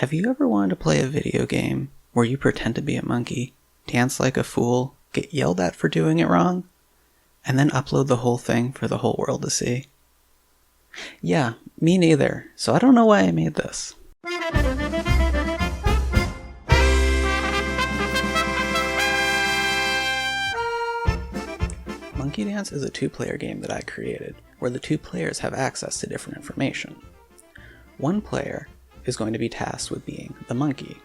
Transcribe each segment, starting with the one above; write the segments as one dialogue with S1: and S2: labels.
S1: Have you ever wanted to play a video game where you pretend to be a monkey, dance like a fool, get yelled at for doing it wrong, and then upload the whole thing for the whole world to see? Yeah, me neither, so I don't know why I made this. Monkey Dance is a two-player game that I created, where the two players have access to different information. One player is going to be tasked with being the monkey.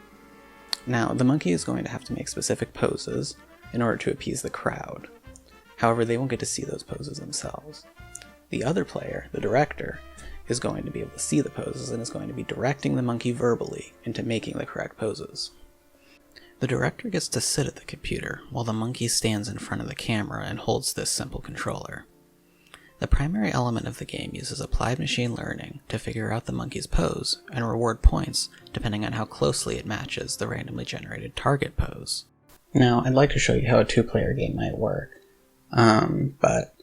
S1: Now, the monkey is going to have to make specific poses in order to appease the crowd. However, they won't get to see those poses themselves. The other player, the director, is going to be able to see the poses and is going to be directing the monkey verbally into making the correct poses. The director gets to sit at the computer while the monkey stands in front of the camera and holds this simple controller. The primary element of the game uses applied machine learning to figure out the monkey's pose and reward points depending on how closely it matches the randomly generated target pose. Now, I'd like to show you how a two-player game might work, but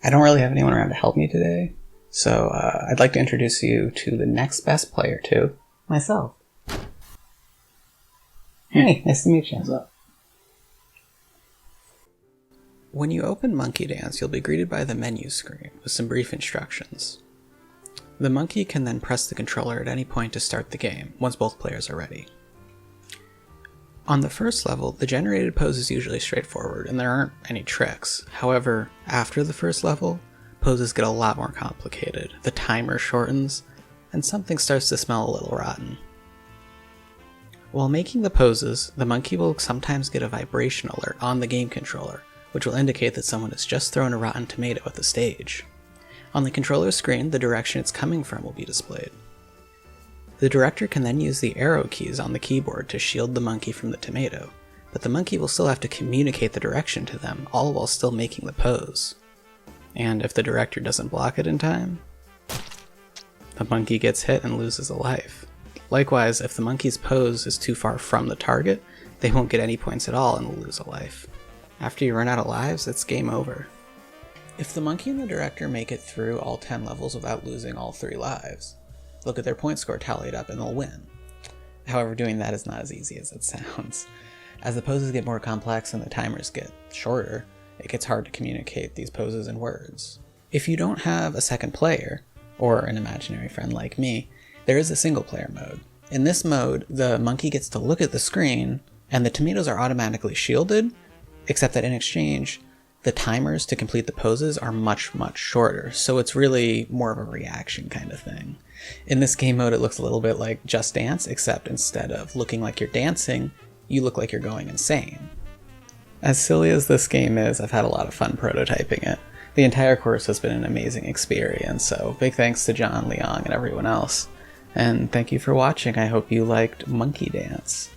S1: I don't really have anyone around to help me today, so I'd like to introduce you to the next best player to myself. Hey, nice to meet you. What's up? When you open Monkey Dance, you'll be greeted by the menu screen with some brief instructions. The monkey can then press the controller at any point to start the game, once both players are ready. On the first level, the generated pose is usually straightforward, and there aren't any tricks. However, after the first level, poses get a lot more complicated, the timer shortens, and something starts to smell a little rotten. While making the poses, the monkey will sometimes get a vibration alert on the game controller, which will indicate that someone has just thrown a rotten tomato at the stage. On the controller screen, the direction it's coming from will be displayed. The director can then use the arrow keys on the keyboard to shield the monkey from the tomato, but the monkey will still have to communicate the direction to them, all while still making the pose. And if the director doesn't block it in time, the monkey gets hit and loses a life. Likewise, if the monkey's pose is too far from the target, they won't get any points at all and will lose a life. After you run out of lives, it's game over. If the monkey and the director make it through all 10 levels without losing all 3 lives, look at their point score tallied up and they'll win. However, doing that is not as easy as it sounds. As the poses get more complex and the timers get shorter, it gets hard to communicate these poses in words. If you don't have a second player, or an imaginary friend like me, there is a single player mode. In this mode, the monkey gets to look at the screen, and the tomatoes are automatically shielded, except that in exchange, the timers to complete the poses are much, much shorter, so it's really more of a reaction kind of thing. In this game mode, it looks a little bit like Just Dance, except instead of looking like you're dancing, you look like you're going insane. As silly as this game is, I've had a lot of fun prototyping it. The entire course has been an amazing experience, so big thanks to John, Leong, and everyone else. And thank you for watching. I hope you liked Monkey Dance.